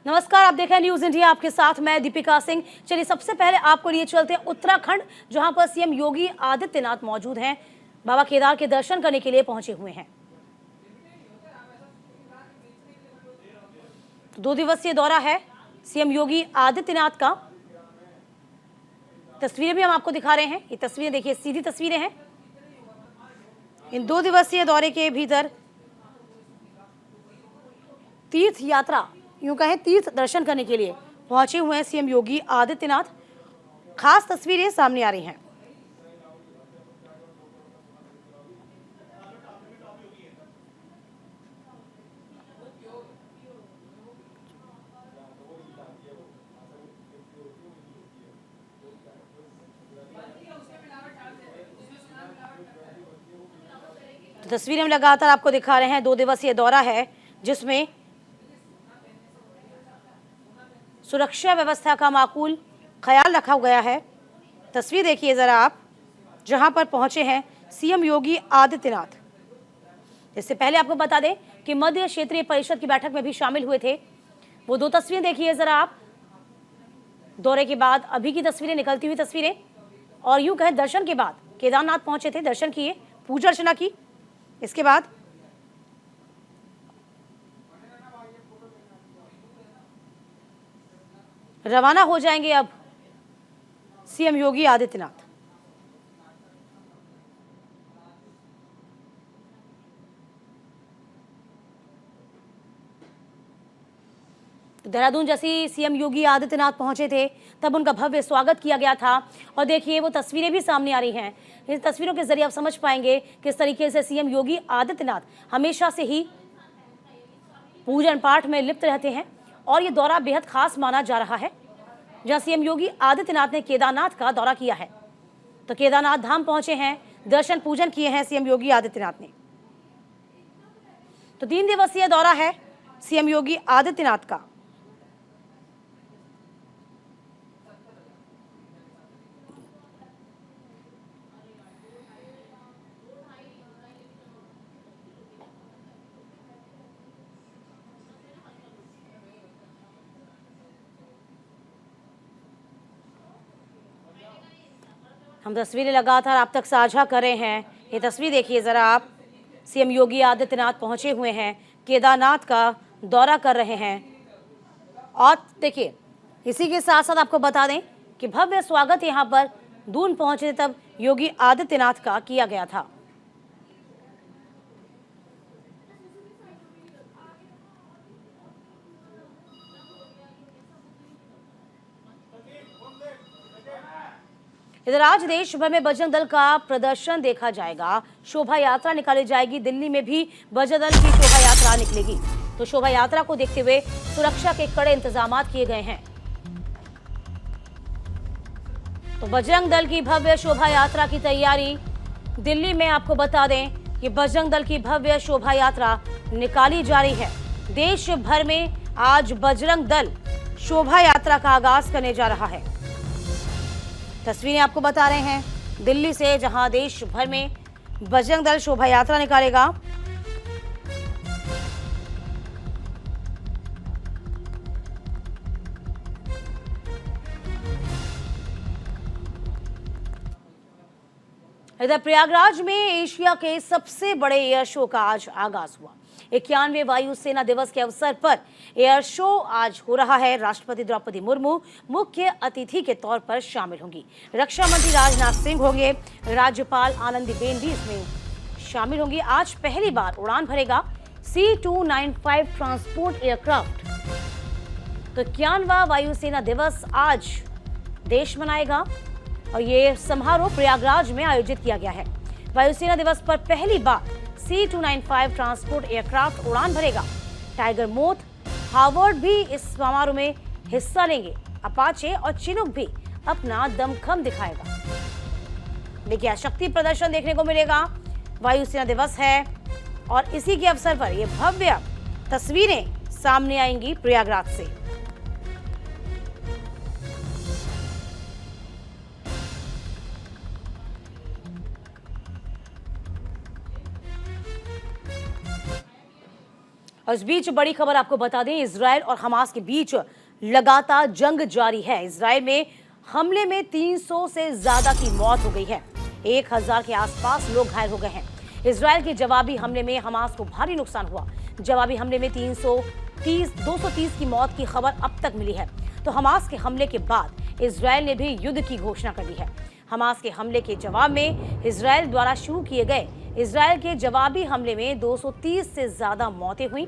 नमस्कार, आप देख रहे हैं न्यूज इंडिया, आपके साथ मैं दीपिका सिंह। चलिए सबसे पहले आपको लिए चलते हैं उत्तराखंड, जहां पर सीएम योगी आदित्यनाथ मौजूद हैं। बाबा केदार के दर्शन करने के लिए पहुंचे हुए हैं। 2 दिवसीय दौरा है सीएम योगी आदित्यनाथ का। तस्वीरें भी हम आपको दिखा रहे हैं। ये तस्वीरें देखिए, सीधी तस्वीरें हैं। इन 2 दिवसीय दौरे के भीतर तीर्थ यात्रा, यूं कहें तीर्थ दर्शन करने के लिए पहुंचे हुए हैं सीएम योगी आदित्यनाथ। खास तस्वीरें सामने आ रही हैं। तो तस्वीरें हम लगातार आपको दिखा रहे हैं। 2 दिवसीय दौरा है जिसमें सुरक्षा व्यवस्था का माकूल ख्याल रखा गया है। तस्वीर देखिए जरा आप, जहां पर पहुंचे हैं सीएम योगी आदित्यनाथ। इससे पहले आपको बता दें कि मध्य क्षेत्रीय परिषद की बैठक में भी शामिल हुए थे। वो 2 तस्वीरें देखिए जरा आप, दौरे के बाद अभी की तस्वीरें, निकलती हुई तस्वीरें। और यूं कहें दर्शन के बाद केदारनाथ पहुंचे थे, दर्शन किए, पूजा अर्चना की। इसके बाद रवाना हो जाएंगे अब सीएम योगी आदित्यनाथ। देहरादून जैसी सीएम योगी आदित्यनाथ पहुंचे थे तब उनका भव्य स्वागत किया गया था। और देखिए वो तस्वीरें भी सामने आ रही हैं। इन तस्वीरों के जरिए आप समझ पाएंगे किस तरीके से सीएम योगी आदित्यनाथ हमेशा से ही पूजन पाठ में लिप्त रहते हैं। और ये दौरा बेहद खास माना जा रहा है, जहां सीएम योगी आदित्यनाथ ने केदारनाथ का दौरा किया है। तो केदारनाथ धाम पहुंचे हैं, दर्शन पूजन किए हैं सीएम योगी आदित्यनाथ ने। तो 3 दिवसीय दौरा है सीएम योगी आदित्यनाथ का। हम तस्वीरें लगातार आप तक साझा कर रहे हैं। ये तस्वीर देखिए जरा आप, सीएम योगी आदित्यनाथ पहुंचे हुए हैं, केदारनाथ का दौरा कर रहे हैं। और देखिए इसी के साथ साथ आपको बता दें कि भव्य स्वागत यहां पर दून पहुंचे तब योगी आदित्यनाथ का किया गया था। इधर आज देश भर में बजरंग दल का प्रदर्शन देखा जाएगा। शोभा यात्रा निकाली जाएगी। दिल्ली में भी बजरंग दल की शोभा यात्रा निकलेगी। तो शोभा यात्रा को देखते हुए सुरक्षा के कड़े इंतजाम किए गए हैं। तो बजरंग दल की भव्य शोभा यात्रा की तैयारी दिल्ली में, आपको बता दें कि बजरंग दल की भव्य शोभा यात्रा निकाली जा रही है। देश भर में आज बजरंग दल शोभा यात्रा का आगाज करने जा रहा है। तस्वीरें आपको बता रहे हैं दिल्ली से, जहां देश भर में बजरंग दल शोभा यात्रा निकालेगा। इधर प्रयागराज में एशिया के सबसे बड़े एयर शो का आज आगाज हुआ। 91वें वायुसेना दिवस के अवसर पर एयर शो आज हो रहा है। राष्ट्रपति द्रौपदी मुर्मू मुख्य अतिथि के तौर पर शामिल होंगी। रक्षा मंत्री राजनाथ सिंह होंगे, राज्यपाल आनंदीबेन भी इसमें शामिल होंगी। आज पहली बार उड़ान भरेगा C295 ट्रांसपोर्ट एयरक्राफ्ट। तो 91वां वायुसेना दिवस आज देश मनाएगा और ये समारोह प्रयागराज में आयोजित किया गया है। वायुसेना दिवस पर पहली बार C295 ट्रांसपोर्ट एयरक्राफ्ट उड़ान भरेगा। टाइगर मोथ, हार्वर्ड भी इस समारोह में हिस्सा लेंगे। अपाचे और चिनूक भी अपना दमखम दिखाएगा। देखिए शक्ति प्रदर्शन देखने को मिलेगा। वायुसेना दिवस है और इसी के अवसर पर यह भव्य तस्वीरें सामने आएंगी प्रयागराज से। और इस बीच बड़ी खबर आपको बता दें, इजराइल और हमास के बीच लगातार जंग जारी है। इजराइल में हमले में 300 से ज्यादा की मौत हो गई है। 1000 के आसपास लोग घायल हो गए हैं। इजराइल के जवाबी हमले में हमास को भारी नुकसान हुआ। जवाबी हमले में 230 की मौत की खबर अब तक मिली है। तो हमास के हमले के बाद इजराइल ने भी युद्ध की घोषणा कर दी है। हमास के हमले के जवाब में इजराइल द्वारा शुरू किए गए इजराइल के जवाबी हमले में 230 से ज्यादा मौतें हुई,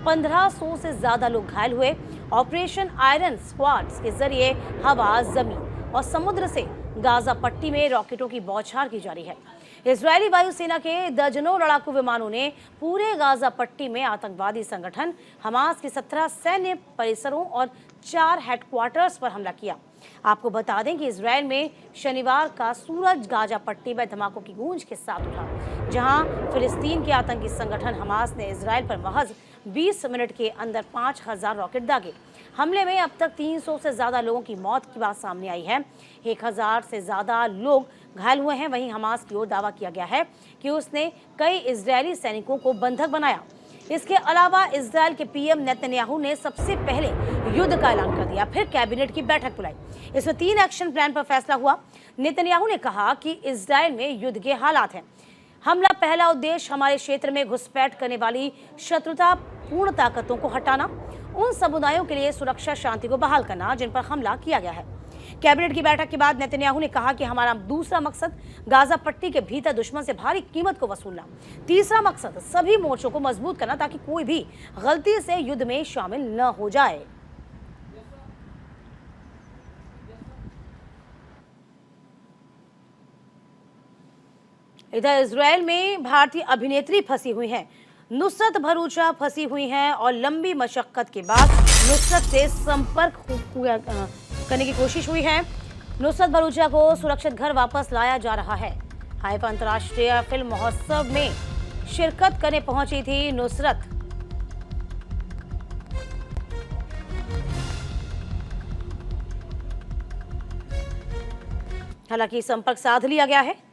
1500 से ज्यादा लोग घायल हुए। ऑपरेशन आयरन स्क्वाड्स के जरिए हवा, जमीन और समुद्र से गाजा पट्टी में रॉकेटों की बौछार की जा रही है। इजरायली वायुसेना के दर्जनों लड़ाकू विमानों ने पूरे गाजा पट्टी में आतंकवादी संगठन हमास के 17 सैन्य परिसरों और 4 हेडक्वार्टर्स पर हमला किया। आपको बता दें कि इजराइल में शनिवार का सूरज गाजा पट्टी में धमाकों की गूंज के साथ उठा, जहां फिलिस्तीन के आतंकी संगठन हमास ने इजराइल पर महज 20 मिनट के अंदर 5000 रॉकेट दागे। हमले में अब तक 300 से ज्यादा लोगों की मौत की बात सामने आई है। 1000 से ज्यादा लोग घायल हुए हैं। वहीं हमास की ओर दावा किया गया है कि उसने कई इजरायली सैनिकों को बंधक बनाया। इसके अलावा इजराइल के पीएम नेतन्याहू ने सबसे पहले युद्ध का ऐलान कर दिया, फिर कैबिनेट की बैठक बुलाई। इसमें 3 एक्शन प्लान पर फैसला हुआ। नेतन्याहू ने कहा कि इजराइल में युद्ध के हालात हैं। हमला पहला उद्देश्य हमारे क्षेत्र में घुसपैठ करने वाली शत्रुतापूर्ण ताकतों को हटाना, उन समुदायों के लिए सुरक्षा शांति को बहाल करना जिन पर हमला किया गया है। कैबिनेट की बैठक के बाद नेतन्याहू ने कहा कि हमारा दूसरा मकसद गाजा पट्टी के भीतर दुश्मन से भारी कीमत को वसूलना, तीसरा मकसद सभी मोर्चों को मजबूत करना ताकि कोई भी गलती से युद्ध में शामिल न हो जाए। इधर इजराइल में भारतीय अभिनेत्री फंसी हुई हैं। नुसरत भरूचा फंसी हुई हैं और लंबी मशक्कत के बाद नुसरत से संपर्क करने की कोशिश हुई है। नुसरत भरूचा को सुरक्षित घर वापस लाया जा रहा है। हाइफा अंतर्राष्ट्रीय फिल्म महोत्सव में शिरकत करने पहुंची थी नुसरत। हालांकि संपर्क साध लिया गया है।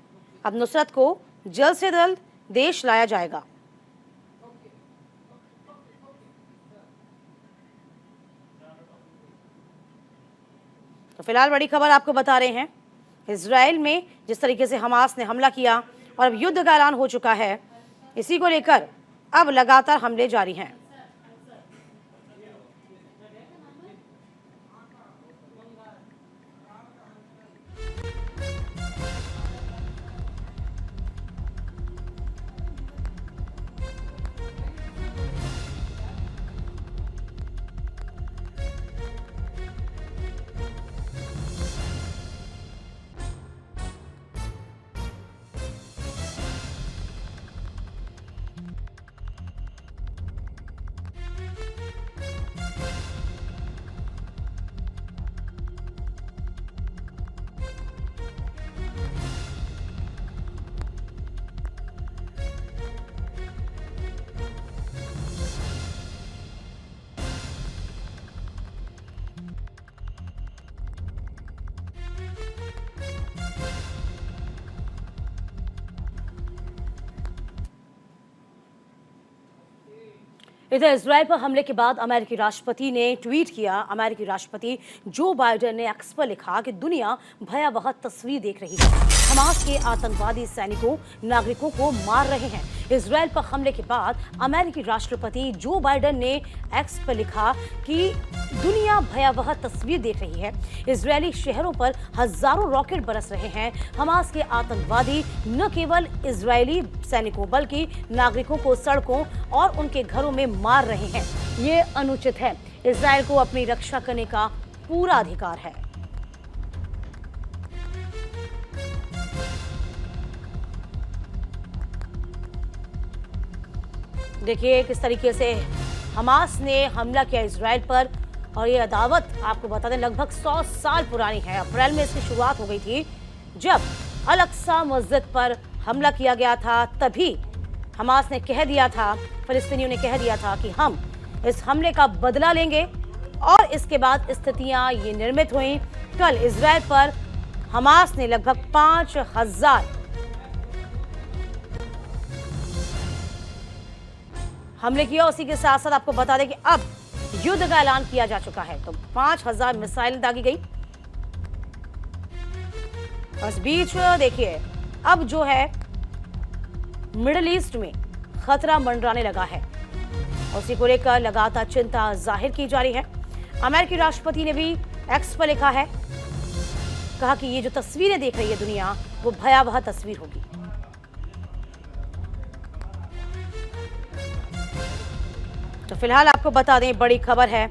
अब नुसरत को जल्द से जल्द देश लाया जाएगा। तो फिलहाल बड़ी खबर आपको बता रहे हैं, इजराइल में जिस तरीके से हमास ने हमला किया और अब युद्ध का ऐलान हो चुका है, इसी को लेकर अब लगातार हमले जारी हैं। इधर इजराइल पर हमले के बाद अमेरिकी राष्ट्रपति ने ट्वीट किया। अमेरिकी राष्ट्रपति जो बाइडेन ने एक्स पर लिखा कि दुनिया भयावह तस्वीर देख रही है। हमास के आतंकवादी सैनिकों नागरिकों को मार रहे हैं। इजराइल पर हमले के बाद अमेरिकी राष्ट्रपति जो बाइडेन ने एक्स पर लिखा कि दुनिया भयावह तस्वीर देख रही है। इजरायली शहरों पर हजारों रॉकेट बरस रहे हैं। हमास के आतंकवादी न केवल इजरायली सैनिकों बल्कि नागरिकों को सड़कों और उनके घरों में मार रहे हैं। ये अनुचित है। इजराइल को अपनी रक्षा करने का पूरा अधिकार है। देखिए किस तरीके से हमास ने हमला किया इजराइल पर, और ये अदावत आपको बता दें लगभग 100 साल पुरानी है। अप्रैल में इसकी शुरुआत हो गई थी जब अल अक्सा मस्जिद पर हमला किया गया था। तभी हमास ने कह दिया था, फिलिस्तीनियों ने कह दिया था कि हम इस हमले का बदला लेंगे, और इसके बाद स्थितियां ये निर्मित हुई। कल इजराइल पर हमास ने लगभग 5000 हमले किया। उसी के साथ साथ आपको बता दें कि अब युद्ध का ऐलान किया जा चुका है। तो 5000 मिसाइल दागी गई। इस बीच देखिए अब जो है मिडिल ईस्ट में खतरा मंडराने लगा है, उसी को लेकर लगातार चिंता जाहिर की जा रही है। अमेरिकी राष्ट्रपति ने भी एक्स पर लिखा है, कहा कि ये जो तस्वीरें देख रही है दुनिया, वो भयावह तस्वीर होगी। तो फिलहाल आपको बता दें, बड़ी खबर है।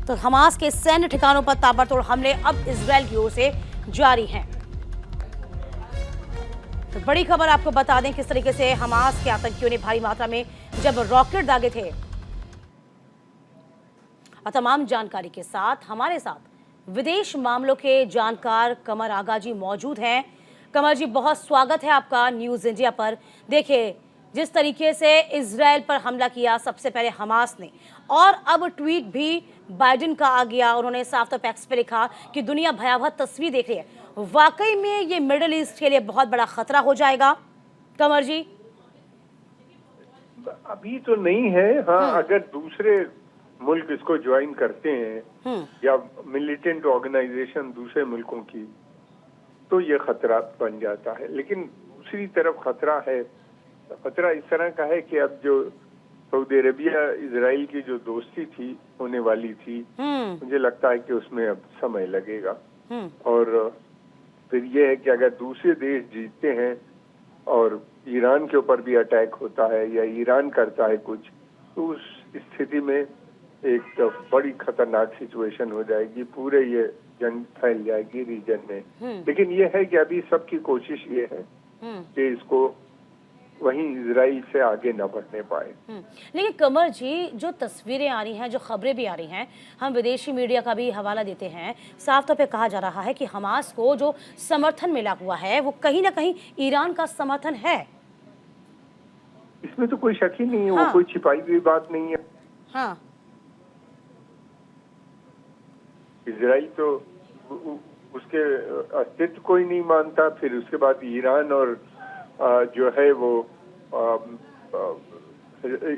तो हमास के सैन्य ठिकानों पर ताबड़तोड़ हमले अब इजरायल की ओर से जारी हैं। तो बड़ी खबर आपको बता दें किस तरीके से हमास के आतंकियों ने भारी मात्रा में जब रॉकेट दागे थे। और तमाम जानकारी के साथ हमारे साथ विदेश मामलों के जानकार कमर आगा जी मौजूद हैं। कमर जी, बहुत स्वागत है आपका न्यूज इंडिया पर। देखिए, जिस तरीके से इजरायल पर हमला किया सबसे पहले हमास ने, और अब ट्वीट भी बाइडेन का आ गया। उन्होंने साफ तौर पर एक्स पे लिखा कि दुनिया भयावह तस्वीर देख रही है। वाकई में ये मिडिल ईस्ट के लिए बहुत बड़ा खतरा हो जाएगा कमर जी? अभी तो नहीं है। हाँ, अगर दूसरे मुल्क इसको ज्वाइन करते हैं या मिलिटेंट ऑर्गेनाइजेशन दूसरे मुल्कों की, तो ये खतरा बन जाता है। लेकिन दूसरी तरफ खतरा इस तरह का है कि अब जो सऊदी अरेबिया इजराइल की जो दोस्ती थी, होने वाली थी, मुझे लगता है कि उसमें अब समय लगेगा। और फिर ये है कि अगर दूसरे देश जीतते हैं और ईरान के ऊपर भी अटैक होता है या ईरान करता है कुछ, तो उस स्थिति में एक बड़ी खतरनाक सिचुएशन हो जाएगी। पूरे ये जंग फैल जाएगी रीजन में। लेकिन ये है कि अभी सबकी कोशिश ये है कि इसको वहीं इजराइल से आगे न बढ़ने पाए। लेकिन कमर जी, जो तस्वीरें आ रही हैं, जो खबरें भी आ रही हैं, हम विदेशी मीडिया का भी हवाला देते हैं, साफ तौर पे कहा जा रहा है कि हमास को जो समर्थन मिला हुआ है वो कहीं ना कहीं ईरान का समर्थन है। इसमें तो कोई शक ही नहीं है। हाँ। वो कोई छिपाई हुई बात नहीं है। हाँ। इजराइल तो उसके अस्तित्व को ही नहीं मानता। फिर उसके बाद ईरान और जो है वो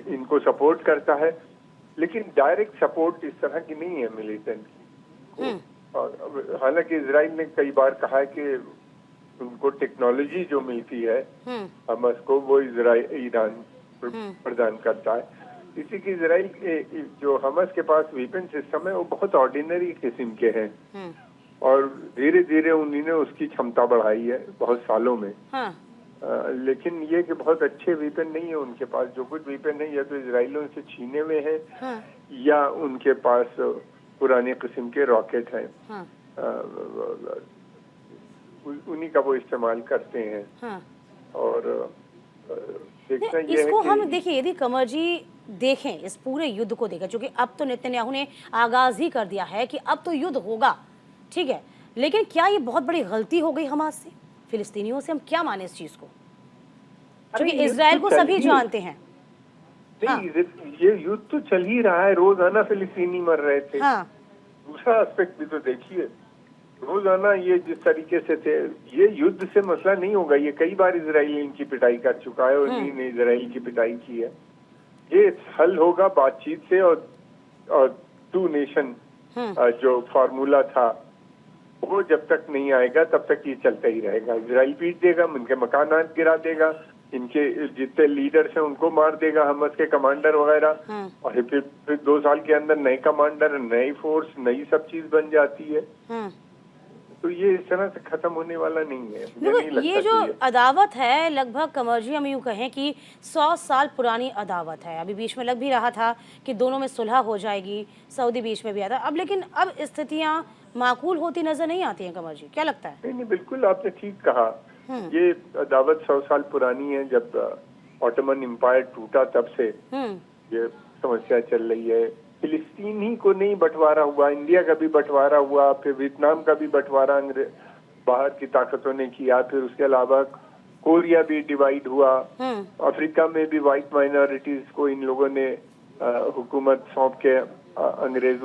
इनको सपोर्ट करता है, लेकिन डायरेक्ट सपोर्ट इस तरह की नहीं है मिलिटेंट की। हालांकि इजराइल ने कई बार कहा है कि उनको टेक्नोलॉजी जो मिलती है हमास को, वो ईरान प्रदान करता है। इसी की इजराइल जो हमास के पास वेपन सिस्टम है वो बहुत ऑर्डिनरी किस्म के हैं, और धीरे धीरे उन्हीं ने उसकी क्षमता बढ़ाई है बहुत सालों में। लेकिन ये कि बहुत अच्छे वेपन नहीं है उनके पास। जो कुछ वेपन है या तो इजराइलियों से छीने हुए हैं या उनके पास पुराने किस्म के रॉकेट हैं। उन्हीं का वो इस्तेमाल करते हैं। और देखना ये इसको है हम देखिए, यदि कमर जी देखें इस पूरे युद्ध को देखें, क्योंकि अब तो नेतन्याहू ने आगाज ही कर दिया है कि अब तो युद्ध होगा, ठीक है, लेकिन क्या ये बहुत बड़ी गलती हो गई हमास से? फिलिस्तीनियों से हम क्या माने इस चीज को, क्योंकि इजराइल को सभी जानते हैं। नहीं, ये युद्ध तो चल ही रहा है। रोजाना फिलिस्तीनी मर रहे थे। दूसरा एस्पेक्ट भी तो देखिए, रोजाना ये जिस तरीके से थे, ये युद्ध से मसला नहीं होगा। ये कई बार इजराइल इनकी पिटाई कर चुका है और इन्हीं इजराइल की पिटाई की है। ये हल होगा बातचीत से, और टू नेशन जो फार्मूला था वो जब तक नहीं आएगा तब तक ये चलता ही रहेगा। इजराइल पीट देगा, उनके मकानात गिरा देगा, इनके जितने लीडर्स हैं उनको मार देगा, हमास के कमांडर वगैरह, और फिर 2 साल के अंदर नए कमांडर, नई फोर्स, नई सब चीज बन जाती है। तो ये इस तरह से खत्म होने वाला नहीं है। देखो, ये जो अदावत है लगभग कमर जी हम यूँ कहें कि 100 साल पुरानी अदावत है। अभी बीच में लग भी रहा था कि दोनों में सुलह हो जाएगी, सऊदी बीच में भी आता अब, लेकिन अब स्थितियाँ माकूल होती नजर नहीं आती हैं। कमर जी, क्या लगता है? नहीं, बिल्कुल आपने ठीक कहा। ये अदावत 100 साल पुरानी है। जब ऑटोमन एम्पायर टूटा तब से ये समस्या चल रही है। फिलिस्तीन ही को नहीं बंटवारा हुआ, इंडिया का भी बंटवारा हुआ, फिर वियतनाम का भी बंटवारा बाहर की ताकतों ने किया, फिर उसके अलावा कोरिया भी डिवाइड हुआ, अफ्रीका में भी वाइट माइनॉरिटीज को इन लोगों ने हुकूमत सौंप के अंग्रेज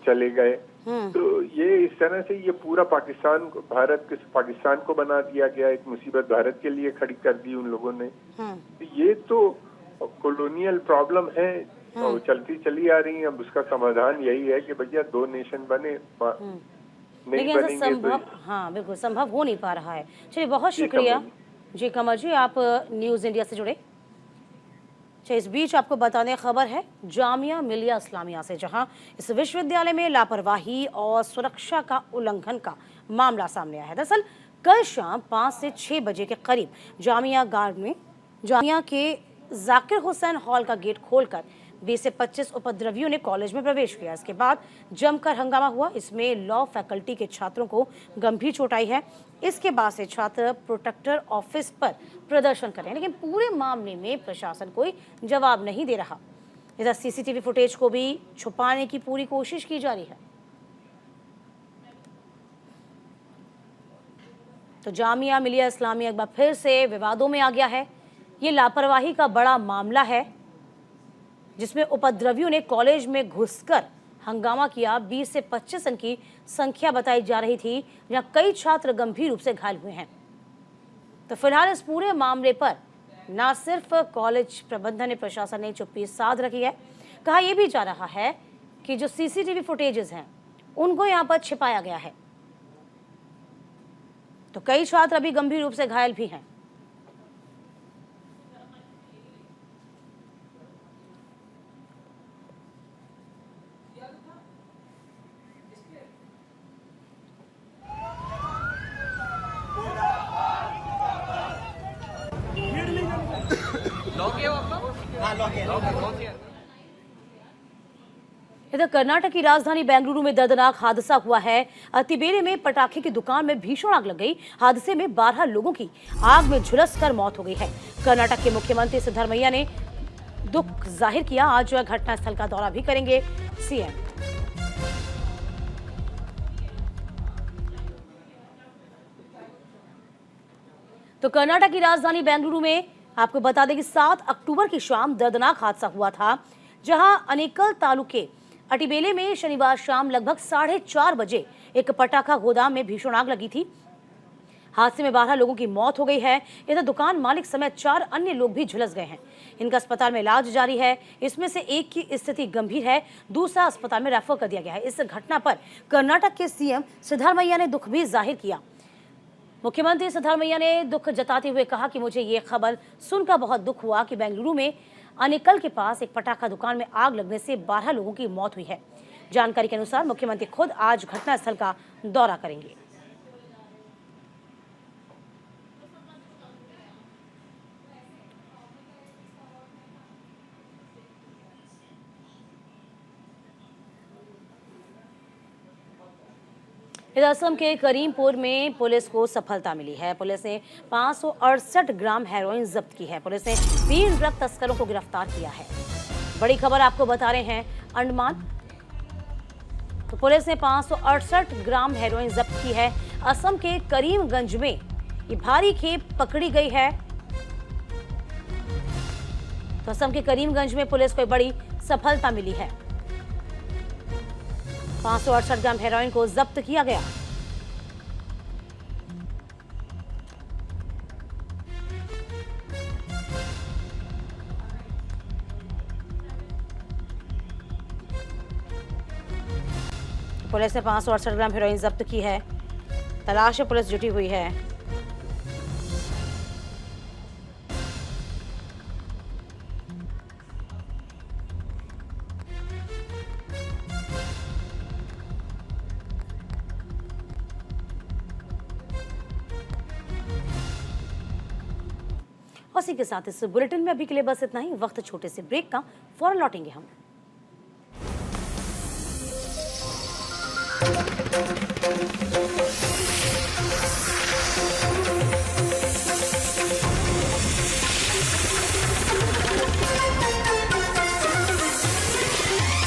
चले गए। तो ये इस तरह से ये पूरा पाकिस्तान को बना दिया गया। एक मुसीबत भारत के लिए खड़ी कर दी उन लोगों ने। ये तो कॉलोनियल प्रॉब्लम है और चलती चली आ रही है। अब उसका समाधान यही है कि भैया 2 नेशन बने, नहीं लेकिन ऐसा बनेंगे संभव, तो हाँ बिल्कुल संभव हो नहीं पा रहा है। चलिए बहुत जी, शुक्रिया कमल। जी कमल जी, आप न्यूज़ इंडिया से जुड़े। इस बीच आपको बताने खबर है जामिया मिलिया इस्लामिया से, जहां इस विश्वविद्यालय में लापरवाही और सुरक्षा का उल्लंघन का मामला सामने आया है। दरअसल कल शाम 5 से 6 बजे के करीब जामिया गार्ड में जामिया के जाकिर हुसैन हॉल का गेट खोलकर 20 से 25 उपद्रवियों ने कॉलेज में प्रवेश किया। इसके बाद जमकर हंगामा हुआ। इसमें लॉ फैकल्टी के छात्रों को गंभीर चोट आई है। इसके बाद से छात्र प्रोटेक्टर ऑफिस पर प्रदर्शन कर रहे हैं, लेकिन पूरे मामले में प्रशासन कोई जवाब नहीं दे रहा। इधर सीसीटीवी फुटेज को भी छुपाने की पूरी कोशिश की जा रही है। तो जामिया मिलिया इस्लामिया एक बार फिर से विवादों में आ गया है। ये लापरवाही का बड़ा मामला है, जिसमें उपद्रवियों ने कॉलेज में घुसकर हंगामा किया। 20 से 25 की संख्या बताई जा रही थी, जहां कई छात्र गंभीर रूप से घायल हुए हैं। तो फिलहाल इस पूरे मामले पर न सिर्फ कॉलेज प्रबंधन ने प्रशासन ने चुप्पी साध रखी है, कहा यह भी जा रहा है कि जो सीसीटीवी फुटेजेस हैं उनको यहां पर छिपाया गया है। तो कई छात्र अभी गंभीर रूप से घायल भी हैं। इधर कर्नाटक की राजधानी बेंगलुरु में दर्दनाक हादसा हुआ है। अतिबेले में पटाखे की दुकान में भीषण आग लग गई। हादसे में 12 लोगों की आग में झुलसकर मौत हो गई है। कर्नाटक के मुख्यमंत्री सिद्धरमैया ने दुख जाहिर किया। आज घटनास्थल का दौरा भी करेंगे सीएम। तो कर्नाटक की राजधानी बेंगलुरु में आपको बता दें कि 7 अक्टूबर की शाम दर्दनाक हादसा हुआ था, जहां अनेकल तालुके अटिबेले में शनिवार शाम लगभग 4:30 बजे एक पटाखा गोदाम में भीषण आग लगी थी। हादसे में 12 लोगों की मौत हो गई है। इधर दुकान मालिक समेत 4 अन्य लोग भी झुलस गए हैं। इनका अस्पताल में इलाज जारी है। इसमें से एक की स्थिति गंभीर है, दूसरा अस्पताल में रेफर कर दिया गया है। इस घटना पर कर्नाटक के सीएम सिद्धरमैया ने दुख भी जाहिर किया। मुख्यमंत्री सिद्धरमैया ने दुख जताते हुए कहा कि मुझे ये खबर सुनकर बहुत दुख हुआ कि बेंगलुरु में अनेकल के पास एक पटाखा दुकान में आग लगने से 12 लोगों की मौत हुई है। जानकारी के अनुसार मुख्यमंत्री खुद आज घटनास्थल का दौरा करेंगे। इधर असम के करीमपुर में पुलिस को सफलता मिली है। पुलिस ने 568 ग्राम हेरोइन जब्त की है। पुलिस ने 3 ड्रग तस्करों को गिरफ्तार किया है। बड़ी खबर आपको बता रहे हैं अंडमान। तो पुलिस ने 568 ग्राम हेरोइन जब्त की है। असम के करीमगंज में ये भारी खेप पकड़ी गई है। तो असम के करीमगंज में पुलिस को बड़ी सफलता मिली है। 568 ग्राम हेरोइन को जब्त किया गया। पुलिस ने 568 ग्राम हेरोइन जब्त की है। तलाश में पुलिस जुटी हुई है। और इसी के साथ इस बुलेटिन में अभी के लिए बस इतना ही। वक्त छोटे से ब्रेक का, फौरन लौटेंगे हम।